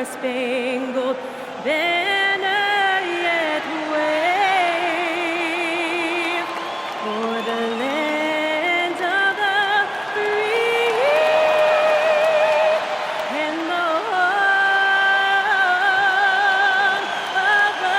star-spangled banner yet wave for the land of the free and the home of the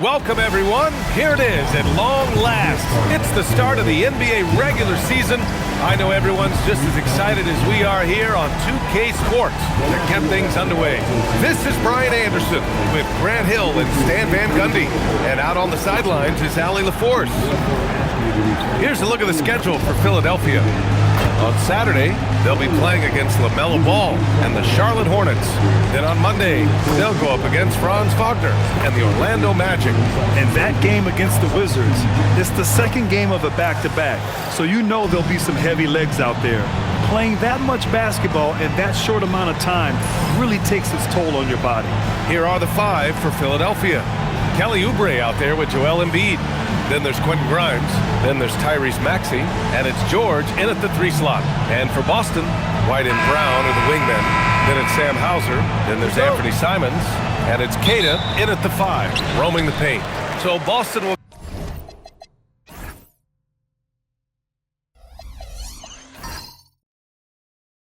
Welcome, everyone. Here it is at long last. It's the start of the NBA regular season. I know everyone's just as excited as we are here on 2K Sports to get things underway. This is Brian Anderson with Grant Hill and Stan Van Gundy. And out on the sidelines is Allie LaForce. Here's a look at the schedule for Philadelphia. On Saturday, they'll be playing against LaMelo Ball and the Charlotte Hornets. Then on Monday, they'll go up against Franz Wagner and the Orlando Magic. And that game against the Wizards is the second game of a back-to-back, so you know there'll be some heavy legs out there. Playing that much basketball in that short amount of time really takes its toll on your body. Here are the five for Philadelphia. Kelly Oubre out there with Joel Embiid. Then there's Quentin Grimes. Then there's Tyrese Maxey. And it's George in at the 3 slot. And for Boston, White and Brown are the wingmen. Then it's Sam Hauser. Then there's Anthony Simons. And it's Keita in at the 5, roaming the paint. So Boston will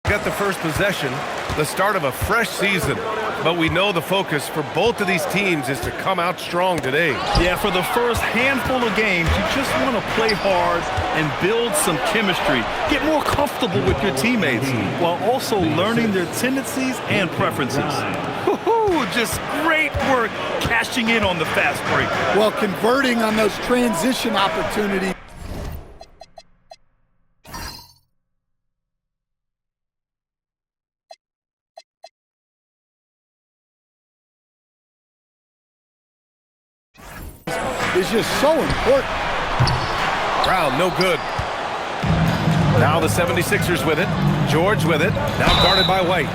get the first possession, the start of a fresh season. But we know the focus for both of these teams is to come out strong today. Yeah, for the first handful of games, you just want to play hard and build some chemistry. Get more comfortable with your teammates while also learning their tendencies and preferences. Woohoo! Just great work cashing in on the fast break. Well, converting on those transition opportunities. Is just so important. Brown, no good. Now the 76ers with it. George with it. Now guarded by White.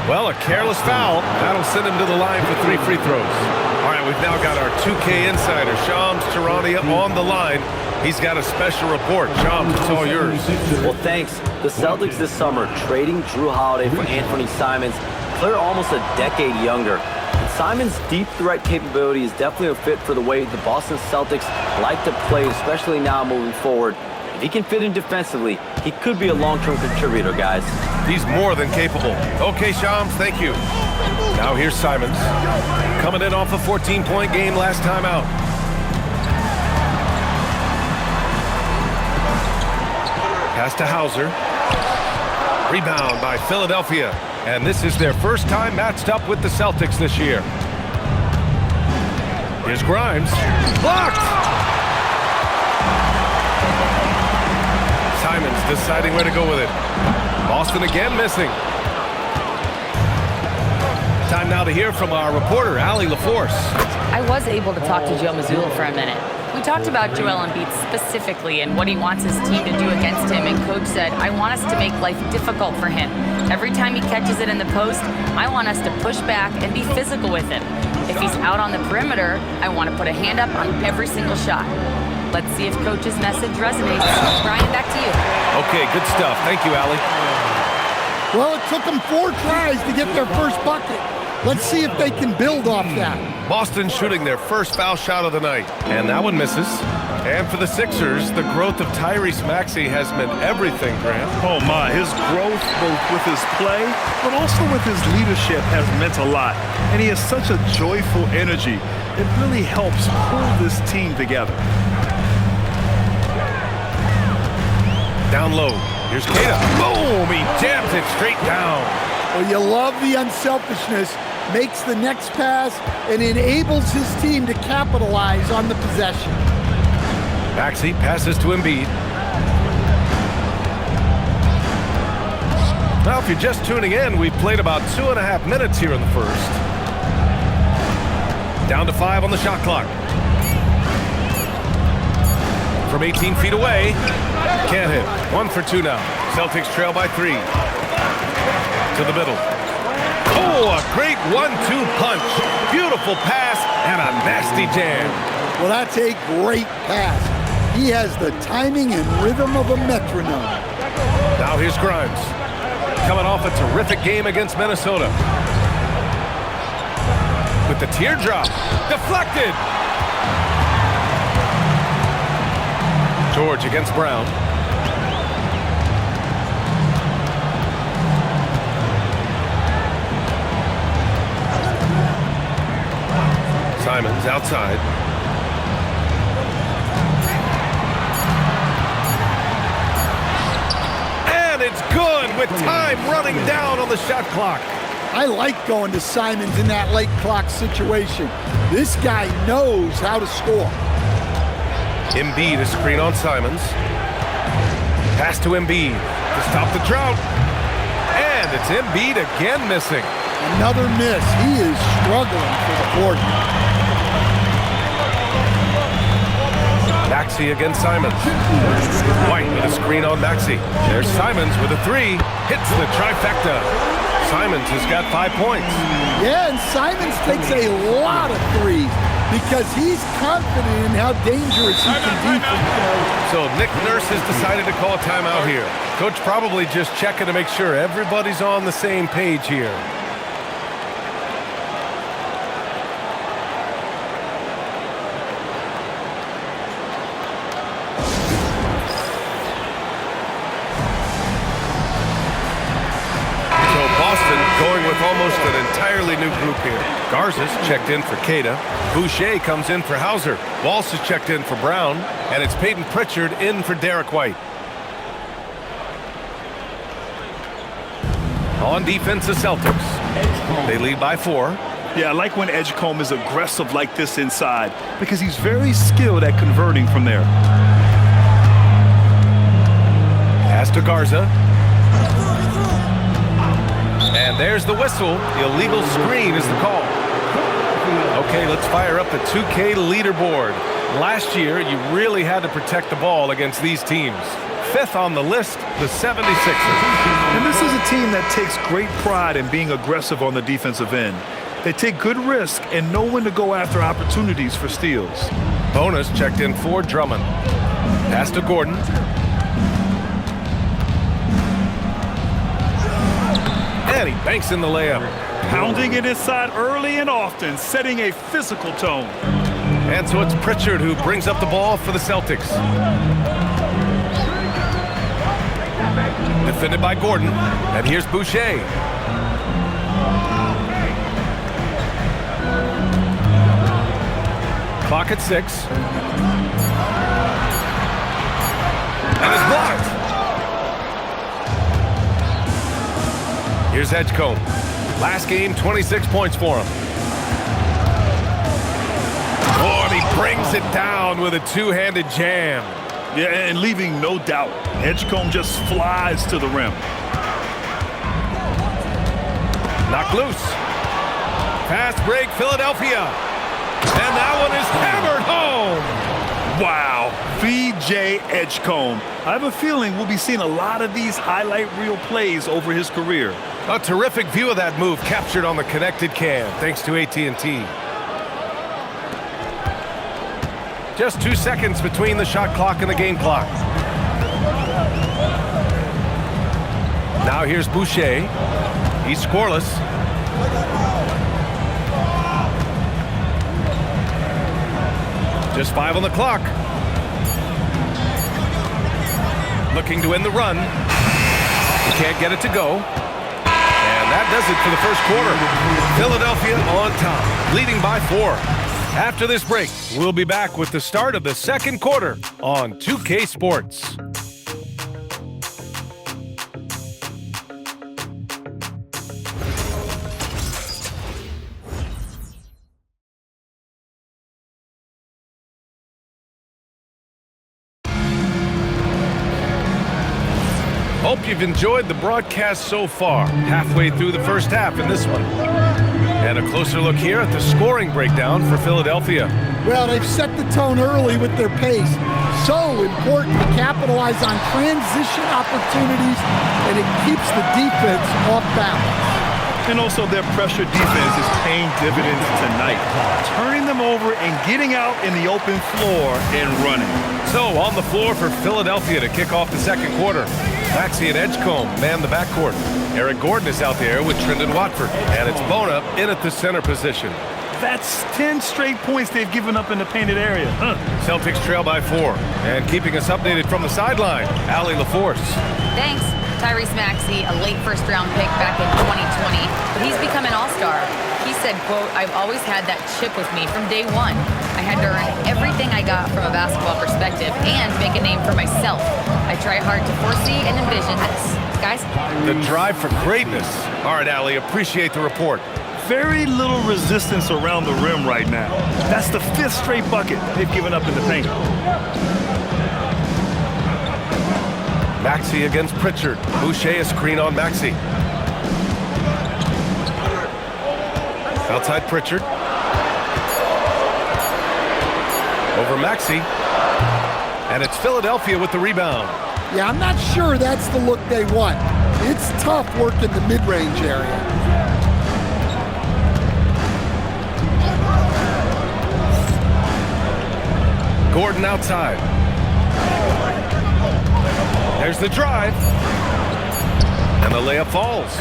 Well, a careless foul. That'll send him to the line for 3 free throws. All right, we've now got our 2K insider, Shams Charania, on the line. He's got a special report. Shams, it's all yours. Well, thanks. The Celtics this summer trading Drew Holiday for Anthony Simons. Player almost a decade younger. And Simons' deep threat capability is definitely a fit for the way the Boston Celtics like to play, especially now moving forward. If he can fit in defensively, he could be a long-term contributor, guys. He's more than capable. Okay, Shams, thank you. Now here's Simons. Coming in off a 14-point game last time out. Pass to Hauser. Rebound by Philadelphia. And this is their first time matched up with the Celtics this year. Here's Grimes. Blocked! Simons deciding where to go with it. Boston again missing. Time now to hear from our reporter, Allie LaForce. I was able to talk to Joe Mazzulla for a minute. We talked about Joel Embiid specifically and what he wants his team to do against him, and Coach said, I want us to make life difficult for him. Every time he catches it in the post, I want us to push back and be physical with him. If he's out on the perimeter, I want to put a hand up on every single shot. Let's see if Coach's message resonates. Brian, back to you. Okay, good stuff. Thank you, Allie. Well, it took them 4 tries to get their first bucket. Let's see if they can build off that. Boston shooting their first foul shot of the night. And that one misses. And for the Sixers, the growth of Tyrese Maxey has meant everything, Grant. Oh my, his growth both with his play, but also with his leadership has meant a lot. And he has such a joyful energy. It really helps pull this team together. Down low. Here's Keita. Boom! He jams it straight down. Well, you love the unselfishness. Makes the next pass and enables his team to capitalize on the possession. Maxey passes to Embiid. Now, if you're just tuning in, we've played about 2.5 minutes here in the first. Down to 5 on the shot clock. From 18 feet away, can't hit. 1 for 2 now. Celtics trail by 3. To the middle. Oh, a great 1-2 punch. Beautiful pass and a nasty jam. Well, that's a great pass. He has the timing and rhythm of a metronome. Now here's Grimes. Coming off a terrific game against Minnesota. With the teardrop. Deflected. George against Brown. Simons outside. And it's good with time running down on the shot clock. I like going to Simons in that late clock situation. This guy knows how to score. Embiid is screen on Simons. Pass to Embiid to stop the drought. And it's Embiid again missing. Another miss. He is struggling for the board. Maxey against Simons. White with a screen on Maxey. There's Simons with a three. Hits the trifecta. Simons has got 5 points. Yeah, and Simons takes a lot of threes because he's confident in how dangerous he can be from those. So Nick Nurse has decided to call a timeout here. Coach probably just checking to make sure everybody's on the same page here. Going with almost an entirely new group here. Garza's checked in for Queta. Boucher comes in for Hauser. Walsh is checked in for Brown. And it's Peyton Pritchard in for Derek White. On defense, the Celtics. They lead by 4. Yeah, I like when Edgecombe is aggressive like this inside because he's very skilled at converting from there. Pass to Garza. And there's the whistle. Illegal screen is the call. Okay, let's fire up the 2K leaderboard. Last year, you really had to protect the ball against these teams. 5th on the list, the 76ers. And this is a team that takes great pride in being aggressive on the defensive end. They take good risk and know when to go after opportunities for steals. Bonus checked in for Drummond. Pass to Gordon. And he banks in the layup. Pounding it inside early and often, setting a physical tone. And so it's Pritchard who brings up the ball for the Celtics. Defended by Gordon. And here's Boucher. Clock at 6. And it's blocked. Here's Edgecombe. Last game, 26 points for him. Oh, and he brings it down with a two-handed jam. Yeah, and leaving no doubt. Edgecombe just flies to the rim. Knocked loose. Fast break, Philadelphia. And that one is hammered home. Wow, VJ Edgecombe. I have a feeling we'll be seeing a lot of these highlight reel plays over his career. A terrific view of that move captured on the connected cam, thanks to AT&T. Just 2 seconds between the shot clock and the game clock. Now here's Boucher. He's scoreless. Just 5 on the clock. Looking to end the run. He can't get it to go. And that does it for the first quarter. Philadelphia on top, leading by 4. After this break, we'll be back with the start of the second quarter on 2K Sports. Hope you've enjoyed the broadcast so far, halfway through the first half in this one. And a closer look here at the scoring breakdown for Philadelphia. Well, they've set the tone early with their pace. So important to capitalize on transition opportunities, and it keeps the defense off balance. And also their pressure defense is paying dividends tonight, turning them over and getting out in the open floor and running. So on the floor for Philadelphia to kick off the second quarter. Maxey and Edgecombe man the backcourt. Eric Gordon is out there with Trendon Watford. And it's Bona in at the center position. That's 10 straight points they've given up in the painted area. Celtics trail by 4. And keeping us updated from the sideline, Allie LaForce. Thanks. Tyrese Maxey, a late first-round pick back in 2020, but he's become an all-star. He said, quote, "I've always had that chip with me from day one. I had to earn everything I got from a basketball perspective and make a name for myself. I try hard to foresee and envision this." Guys? The drive for greatness. All right, Allie, appreciate the report. Very little resistance around the rim right now. That's the 5th straight bucket they've given up in the paint. Maxey against Pritchard. Boucher a screen on Maxey. Outside Pritchard. Over Maxey. And it's Philadelphia with the rebound. Yeah, I'm not sure that's the look they want. It's tough work in the mid-range area. Gordon outside. There's the drive. And the layup falls.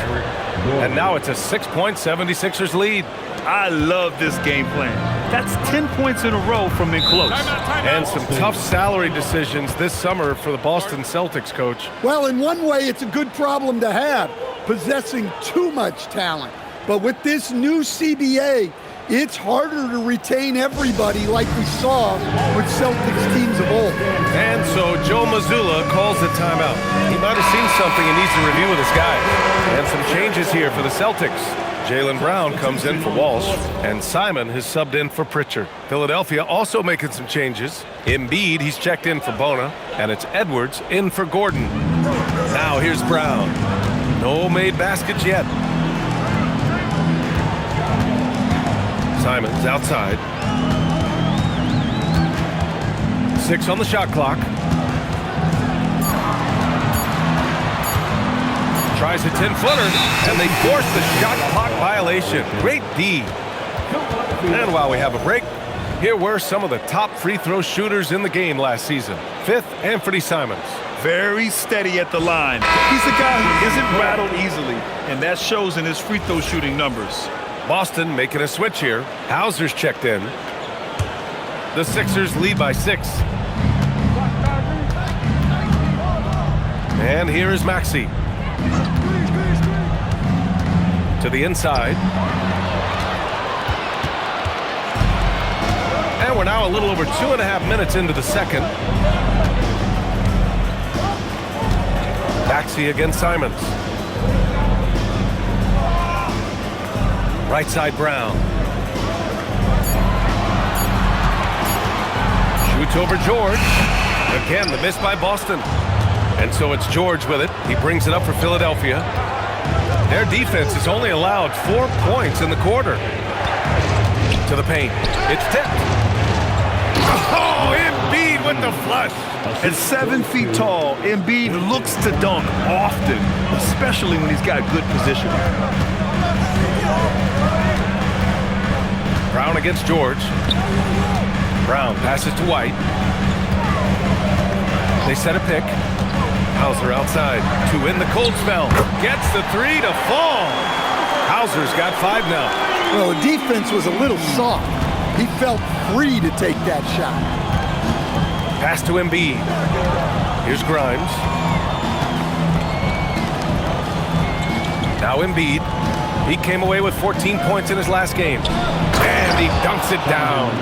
And now it's a 6-point 76ers lead. I love this game plan. That's 10 points in a row from in close. And some tough salary decisions this summer for the Boston Celtics, Coach. Well, in one way, it's a good problem to have, possessing too much talent. But with this new CBA, it's harder to retain everybody like we saw with Celtics teams of old. And so Joe Mazzulla calls the timeout. He might have seen something and needs to review with his guys. And some changes here for the Celtics. Jaylen Brown comes in for Walsh, and Simon has subbed in for Pritchard. Philadelphia also making some changes. Embiid, he's checked in for Bona, and it's Edwards in for Gordon. Now here's Brown. No made baskets yet. Simon's outside. 6 on the shot clock. Tries a 10-footer, and they force the shot clock violation. Great D. And while we have a break, here were some of the top free throw shooters in the game last season. 5th, Anthony Simons. Very steady at the line. He's a guy who isn't rattled easily, and that shows in his free throw shooting numbers. Boston making a switch here. Hauser's checked in. The Sixers lead by 6. And here is Maxey. To the inside. And we're now a little over 2.5 minutes into the second. Maxey against Simons. Right side Brown. Shoots over George. Again, the miss by Boston. And so it's George with it. He brings it up for Philadelphia. Their defense has only allowed 4 points in the quarter. To the paint. It's tipped. Oh, Embiid with the flush. At 7 feet tall, Embiid looks to dunk often, especially when he's got good position. Brown against George. Brown passes to White. They set a pick. Hauser outside. 2 in the cold spell. Gets the 3 to fall. Hauser's got 5 now. Well, the defense was a little soft. He felt free to take that shot. Pass to Embiid. Here's Grimes. Now Embiid. He came away with 14 points in his last game. And he dunks it down.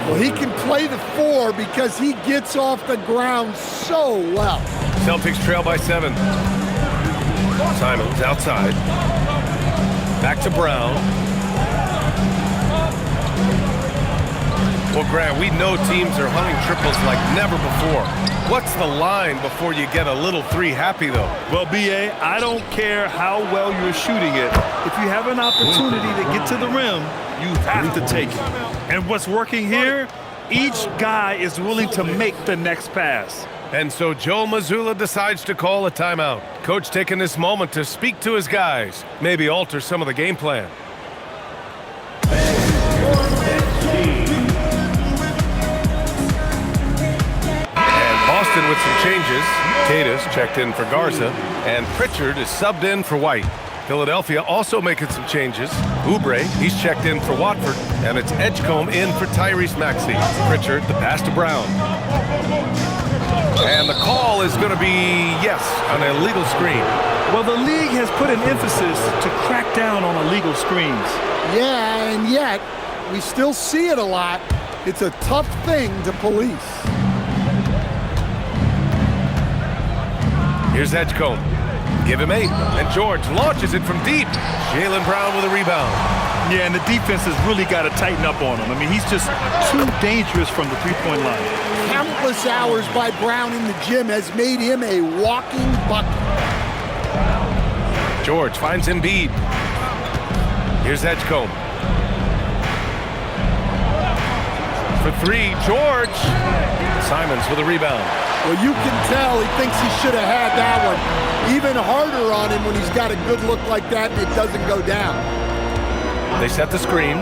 Well, he can play the 4 because he gets off the ground so well. Celtics trail by 7. Simons outside. Back to Brown. Well, Grant, we know teams are hunting triples like never before. What's the line before you get a little 3 happy, though? Well, B.A., I don't care how well you're shooting it. If you have an opportunity to get to the rim, you have to take it. And what's working here, each guy is willing to make the next pass. And so Joe Mazzulla decides to call a timeout. Coach taking this moment to speak to his guys, maybe alter some of the game plan. And Boston with some changes. Tatus checked in for Garza, and Pritchard is subbed in for White. Philadelphia also making some changes. Oubre, he's checked in for Watford, and it's Edgecombe in for Tyrese Maxey. Pritchard, the pass to Brown. And the call is going to be, yes, an illegal screen. Well, the league has put an emphasis to crack down on illegal screens. Yeah, and yet we still see it a lot. It's a tough thing to police. Here's Edgecombe. Give him 8, and George launches it from deep. Jaylen Brown with a rebound. Yeah, and the defense has really got to tighten up on him. I mean, he's just too dangerous from the three-point line. Countless hours by Brown in the gym has made him a walking bucket. George finds Embiid. Here's Edgecombe. For 3, George. Simons with a rebound. Well, you can tell he thinks he should have had that one. Even harder on him when he's got a good look like that and it doesn't go down. They set the screen.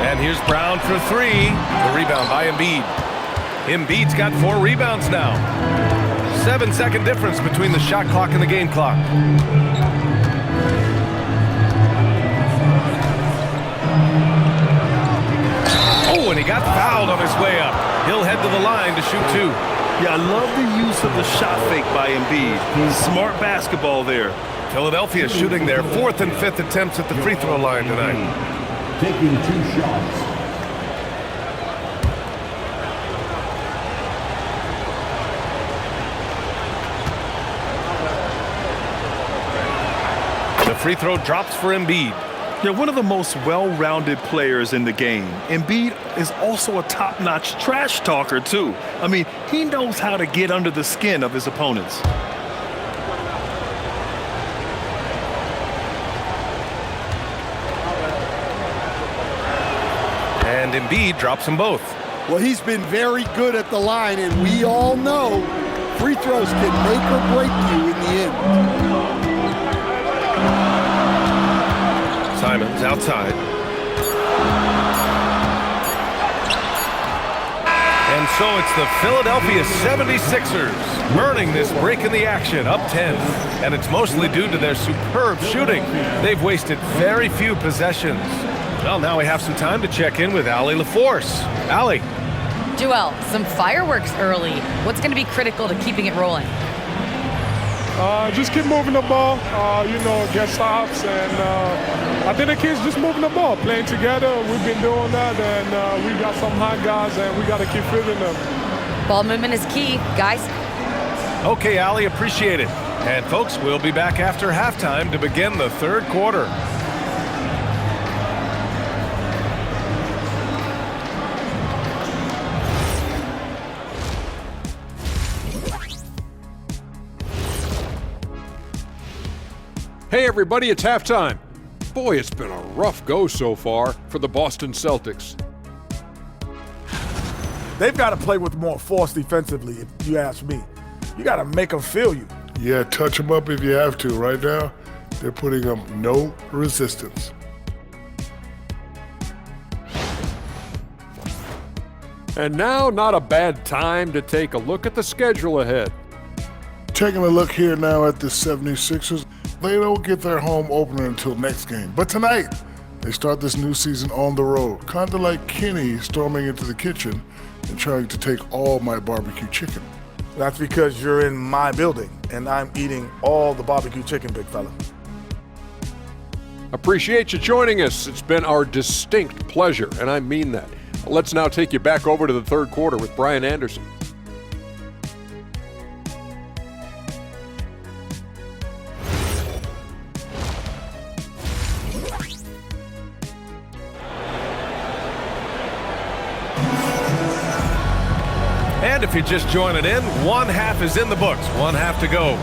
And here's Brown for 3. The rebound by Embiid. Embiid's got 4 rebounds now. 7-second difference between the shot clock and the game clock. Oh, and he got fouled on his way up. He'll head to the line to shoot 2. Yeah, I love the use of the shot fake by Embiid. Smart basketball there. Philadelphia shooting their 4th and 5th attempts at the free throw line tonight. Taking 2 shots. The free throw drops for Embiid. They're one of the most well-rounded players in the game. Embiid is also a top-notch trash talker, too. I mean, he knows how to get under the skin of his opponents. And Embiid drops them both. Well, he's been very good at the line, and we all know free throws can make or break you in the end. Simons outside. And so it's the Philadelphia 76ers earning this break in the action, up 10. And it's mostly due to their superb shooting. They've wasted very few possessions. Well, now we have some time to check in with Allie LaForce. Allie. Joel, some fireworks early. What's going to be critical to keeping it rolling? Just keep moving the ball, get stops, and I think the kids just moving the ball, playing together. We've been doing that, and we got some hot guys, and we got to keep fitting them. Ball movement is key, guys. Okay, Allie, appreciate it. And folks, we'll be back after halftime to begin the 3rd quarter. Hey everybody, it's halftime. Boy, it's been a rough go so far for the Boston Celtics. They've got to play with more force defensively, if you ask me. You got to make them feel you. Yeah, touch them up if you have to. Right now, they're putting up no resistance. And now, not a bad time to take a look at the schedule ahead. Taking a look here now at the 76ers. They don't get their home opener until next game. But tonight, they start this new season on the road, kind of like Kenny storming into the kitchen and trying to take all my barbecue chicken. That's because you're in my building, and I'm eating all the barbecue chicken, big fella. Appreciate you joining us. It's been our distinct pleasure, and I mean that. Let's now take you back over to the 3rd quarter with Brian Anderson. And if you're just joining in, 1 half is in the books, 1 half to go.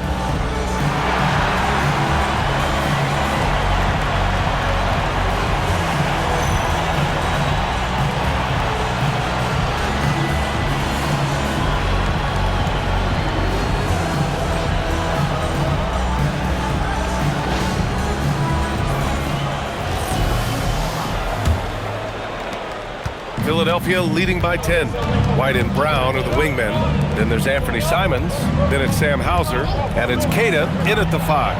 Philadelphia leading by 10. White and Brown are the wingmen. Then there's Anthony Simons. Then it's Sam Hauser. And it's Keita in at the 5.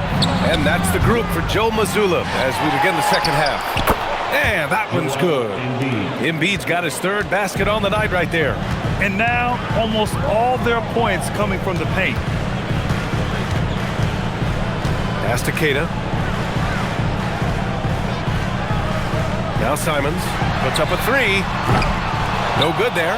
And that's the group for Joe Mazzulla as we begin the second half. And that one's good. Embiid's got his third basket on the night right there. And now almost all their points coming from the paint. Pass to Keita. Now Simons puts up a 3. No good there.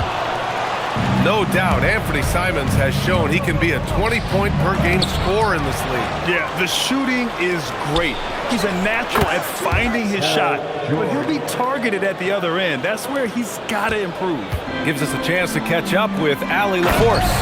No doubt, Anthony Simons has shown he can be a 20-point-per-game scorer in this league. Yeah, the shooting is great. He's a natural at finding his shot, but he'll be targeted at the other end. That's where he's got to improve. Gives us a chance to catch up with Allie LaForce.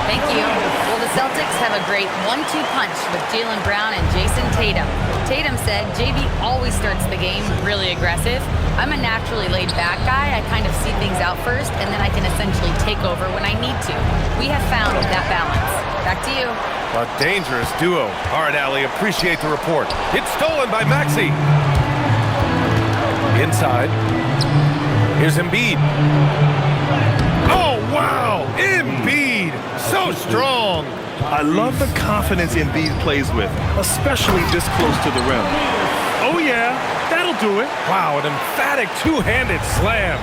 Thank you. Well, the Celtics have a great 1-2 punch with Jaylen Brown and Jason Tatum. Tatum said, JV always starts the game really aggressive. I'm a naturally laid-back guy. I kind of see things out first, and then I can essentially take over when I need to. We have found that balance. Back to you. A dangerous duo. All right, Allie, appreciate the report. It's stolen by Maxey. Inside. Here's Embiid. Oh, wow! Embiid! So strong! I love the confidence Embiid plays with, especially this close to the rim. Oh, yeah, that'll do it. Wow, an emphatic two-handed slam.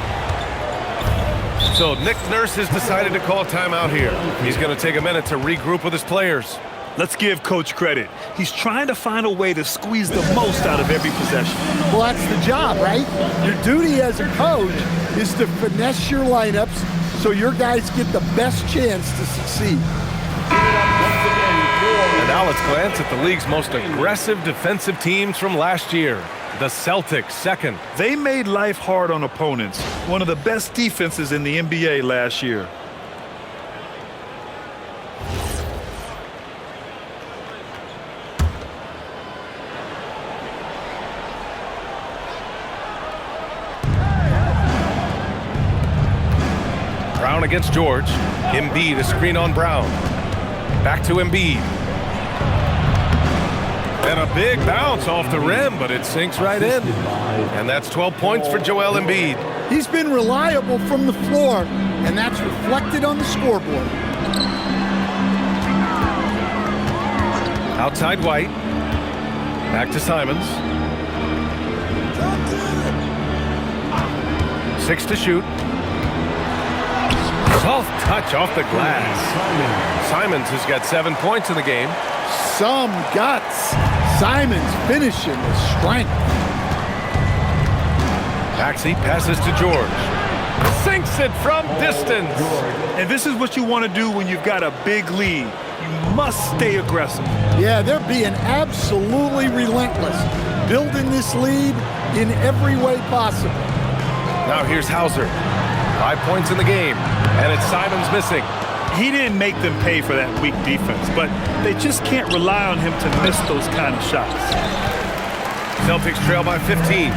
So Nick Nurse has decided to call timeout here. He's going to take a minute to regroup with his players. Let's give Coach credit. He's trying to find a way to squeeze the most out of every possession. Well, that's the job, right? Your duty as a coach is to finesse your lineups so your guys get the best chance to succeed. And now let's glance at the league's most aggressive defensive teams from last year. The Celtics, second. They made life hard on opponents. One of the best defenses in the NBA last year. Brown against George. Embiid, a screen on Brown. Back to Embiid. And a big bounce off the rim, but it sinks right in. And that's 12 points for Joel Embiid. He's been reliable from the floor, and that's reflected on the scoreboard. Outside White. Back to Simons. 6 to shoot. Soft touch off the glass. Simons has got 7 points in the game. Some guts. Simons finishing with strength. Maxey passes to George. Sinks it from distance. And this is what you want to do when you've got a big lead. You must stay aggressive. Yeah, they're being absolutely relentless, building this lead in every way possible. Now here's Hauser. 5 points in the game, and it's Simons missing. He didn't make them pay for that weak defense, but they just can't rely on him to miss those kind of shots. Celtics trail by 15.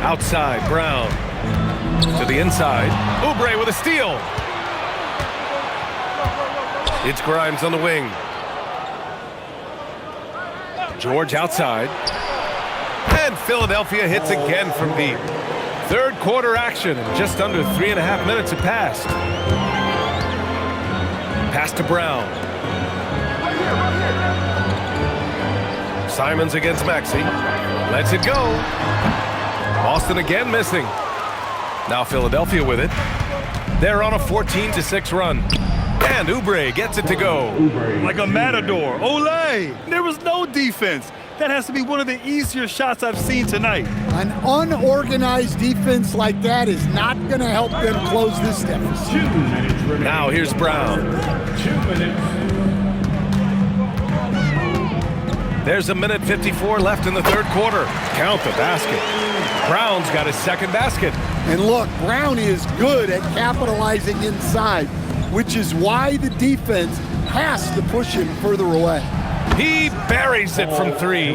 Outside, Brown. To the inside. Oubre with a steal. It's Grimes on the wing. George outside. And Philadelphia hits again from deep. Third quarter action, and just under 3.5 minutes have passed. Pass to Brown. Simons against Maxey. Lets it go. Boston again missing. Now Philadelphia with it. They're on a 14-6 run. And Oubre gets it to go. Like a matador. Olé! There was no defense. That has to be one of the easier shots I've seen tonight. An unorganized defense like that is not going to help them close this deficit. Now here's Brown. There's a minute 54 left in the third quarter. Count the basket. Brown's got his second basket. And look, Brown is good at capitalizing inside, which is why the defense has to push him further away. He buries it from 3.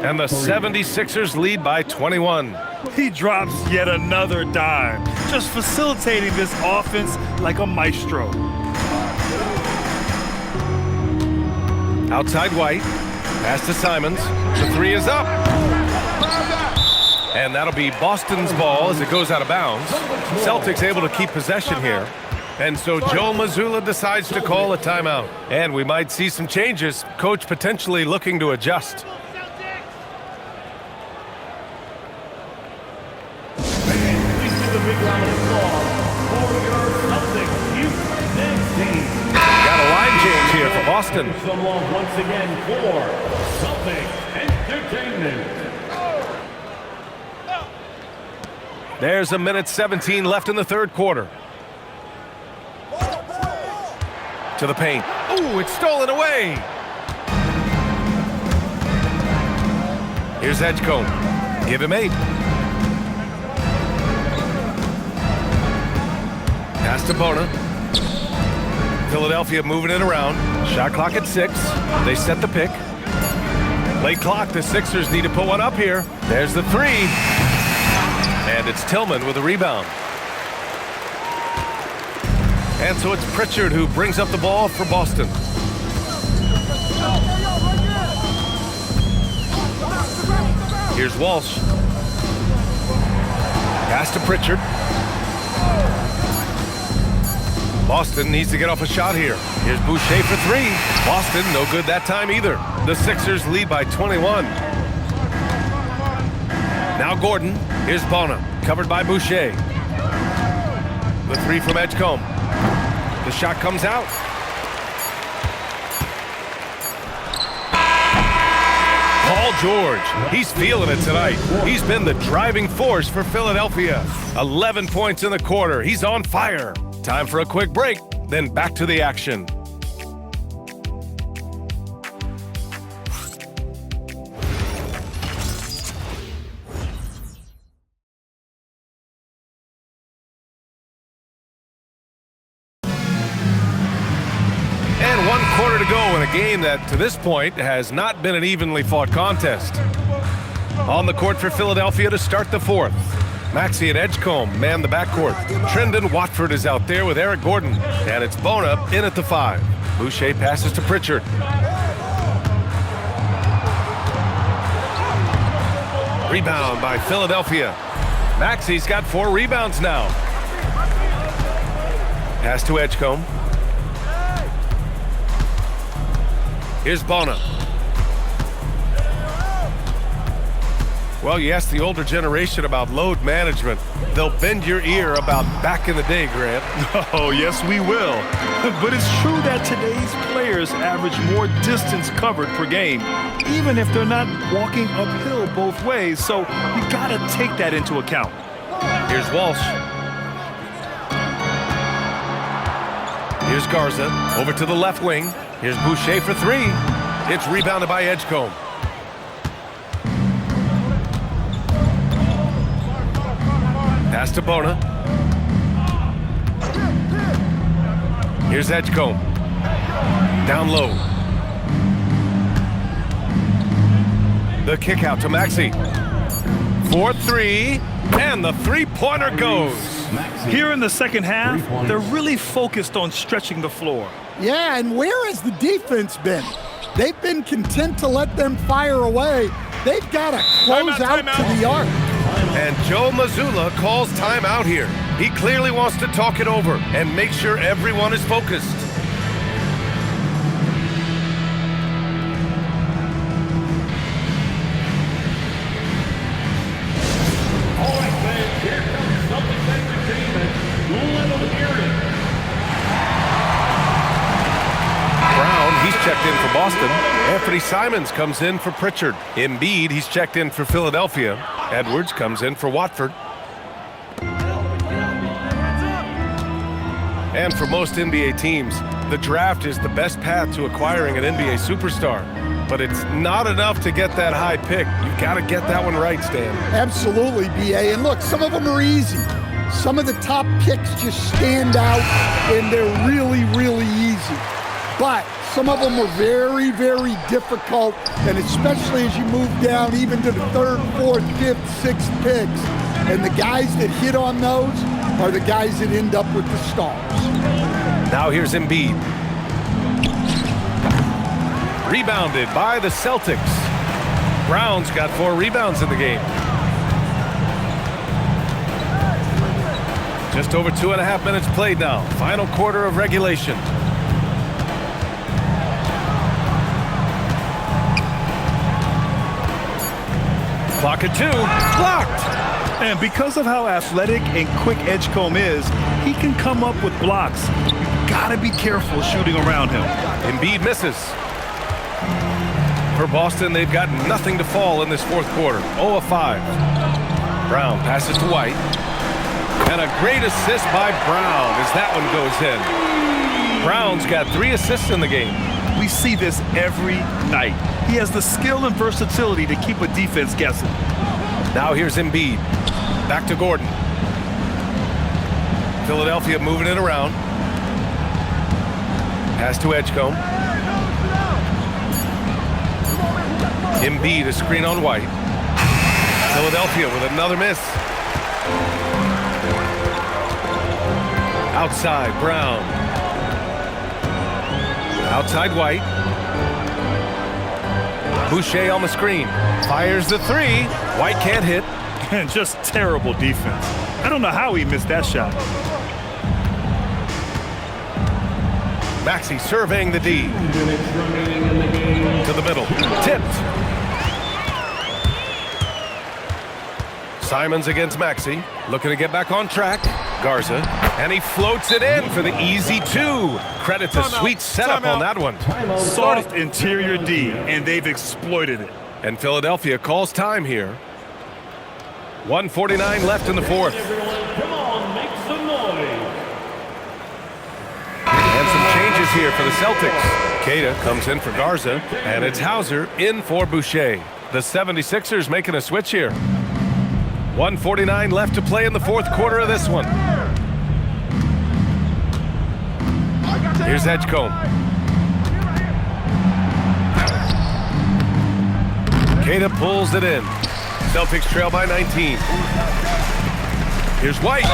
And the 76ers lead by 21. He drops yet another dime, just facilitating this offense like a maestro. Outside White. Pass to Simons. The 3 is up. And that'll be Boston's ball as it goes out of bounds. Celtics able to keep possession here. And so Joe Mazzulla decides to call a timeout. And we might see some changes. Coach potentially looking to adjust. Got a line change here for Boston. Once again for Celtics Entertainment. There's a minute 17 left in the third quarter. To the paint. Ooh, it's stolen away. Here's Edgecombe. Give him 8. Pass to Bona. Philadelphia moving it around. Shot clock at 6. They set the pick. Late clock. The Sixers need to put one up here. There's the 3. And it's Tillman with a rebound. And so it's Pritchard who brings up the ball for Boston. Here's Walsh. Pass to Pritchard. Boston needs to get off a shot here. Here's Boucher for 3. Boston, no good that time either. The Sixers lead by 21. Now Gordon. Here's Bona, covered by Boucher. The 3 from Edgecombe. The shot comes out. Paul George, he's feeling it tonight. He's been the driving force for Philadelphia. 11 points in the quarter. He's on fire. Time for a quick break, then back to the action. To go in a game that to this point has not been an evenly fought contest. On the court for Philadelphia to start the fourth. Maxey and Edgecombe man the backcourt. Trendon Watford is out there with Eric Gordon. And it's Bona in at the 5. Boucher passes to Pritchard. Rebound by Philadelphia. Maxey's got 4 rebounds now. Pass to Edgecombe. Here's Bona. Well, you ask the older generation about load management. They'll bend your ear about back in the day, Grant. Oh, yes, we will. But it's true that today's players average more distance covered per game, even if they're not walking uphill both ways. So we got to take that into account. Here's Walsh. Here's Garza over to the left wing. Here's Boucher for 3. It's rebounded by Edgecombe. Pass to Bona. Here's Edgecombe. Down low. The kick out to Maxey. 4-3, and the three-pointer goes. Here in the second half, they're really focused on stretching the floor. Yeah, and where has the defense been? They've been content to let them fire away. They've got to close out to the arc. And Joe Mazzulla calls timeout here. He clearly wants to talk it over and make sure everyone is focused. All right, fans, here comes Celtics Entertainment. Let them hear it. Brown, he's checked in for Boston. Anthony Simons comes in for Pritchard. Embiid, he's checked in for Philadelphia. Edwards comes in for Watford. And for most NBA teams, the draft is the best path to acquiring an NBA superstar. But it's not enough to get that high pick. You've got to get that one right, Stan. Absolutely, B.A. And look, some of them are easy. Some of the top picks just stand out, and they're really, really easy. But some of them are very, very difficult, and especially as you move down even to the 3rd, 4th, 5th, 6th picks. And the guys that hit on those are the guys that end up with the stars. Now here's Embiid. Rebounded by the Celtics. Brown's got 4 rebounds in the game. Just over 2.5 minutes played now. Final quarter of regulation. Clock at 2. Blocked! And because of how athletic and quick Edgecombe is, he can come up with blocks. You gotta be careful shooting around him. Embiid misses. For Boston, they've got nothing to fall in this fourth quarter. 0 of 5. Brown passes to White. And a great assist by Brown as that one goes in. Brown's got 3 assists in the game. We see this every night. He has the skill and versatility to keep a defense guessing. Now here's Embiid. Back to Gordon. Philadelphia moving it around. Pass to Edgecombe. Embiid, a screen on White. Philadelphia with another miss. Outside, Brown. Outside, White. Boucher on the screen. Fires the 3. White can't hit. And just terrible defense. I don't know how he missed that shot. Maxey surveying the D. To the middle. Tipped. Simons against Maxey. Looking to get back on track. Garza. And he floats it in for the easy 2. Credit to sweet setup on that one. Soft interior D, and they've exploited it. And Philadelphia calls time here. 1:49 left in the fourth. Come on, make some noise. And some changes here for the Celtics. Queta comes in for Garza, and it's Hauser in for Boucher. The 76ers making a switch here. 1:49 left to play in the fourth quarter of this one. Here's Edgecombe. Queta pulls it in. Celtics trail by 19. Here's White.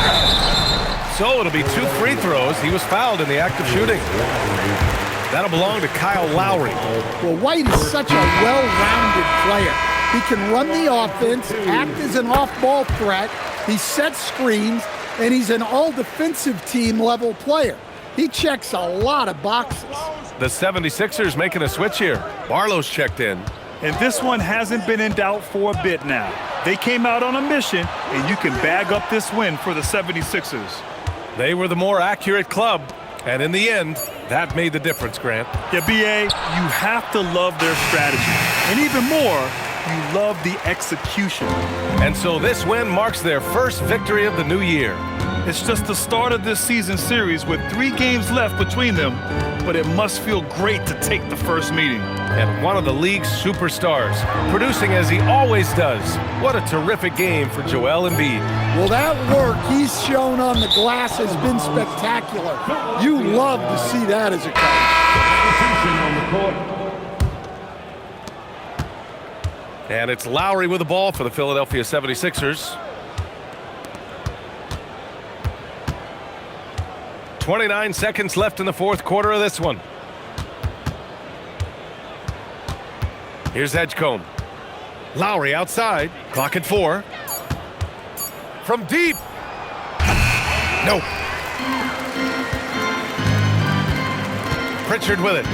So it'll be 2 free throws. He was fouled in the act of shooting. That'll belong to Kyle Lowry. Well, White is such a well-rounded player. He can run the offense, act as an off-ball threat, he sets screens, and he's an all-defensive team level player. He checks a lot of boxes. The 76ers making a switch here. Barlow's checked in. And this one hasn't been in doubt for a bit now. They came out on a mission, and you can bag up this win for the 76ers. They were the more accurate club, and in the end, that made the difference, Grant. Yeah, B.A., you have to love their strategy. And even more, you love the execution. And so this win marks their first victory of the new year. It's just the start of this season series with 3 games left between them, but it must feel great to take the first meeting. And one of the league's superstars, producing as he always does. What a terrific game for Joel Embiid. Well, that work he's shown on the glass has been spectacular. You love to see that as a coach. And it's Lowry with the ball for the Philadelphia 76ers. 29 seconds left in the fourth quarter of this one. Here's Edgecombe. Lowry outside. Clock at 4. From deep. No. Pritchard with it.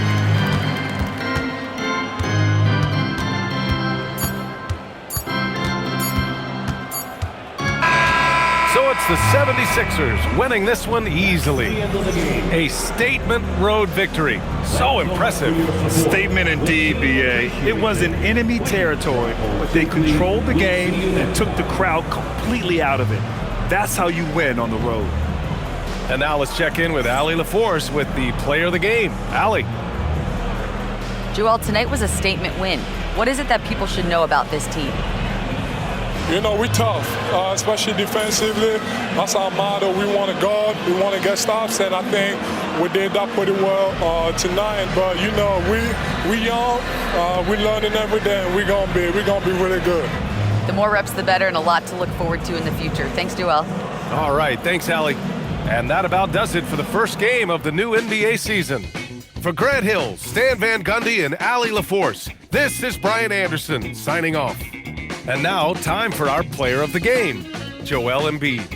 So it's the 76ers winning this one easily. A statement road victory. So impressive. Statement indeed, B.A. It was in enemy territory, but they controlled the game and took the crowd completely out of it. That's how you win on the road. And now let's check in with Allie LaForce with the player of the game. Allie. Joel, tonight was a statement win. What is it that people should know about this team? You know, we're tough, especially defensively. That's our motto. We want to guard, we want to get stops, and I think we did that pretty well tonight. But you know, we young, we're learning every day, and we're gonna be really good. The more reps, the better, and a lot to look forward to in the future. Thanks, Joel. All right, thanks, Allie. And that about does it for the first game of the new NBA season. For Grant Hill, Stan Van Gundy, and Allie LaForce, this is Brian Anderson signing off. And now, time for our player of the game, Joel Embiid.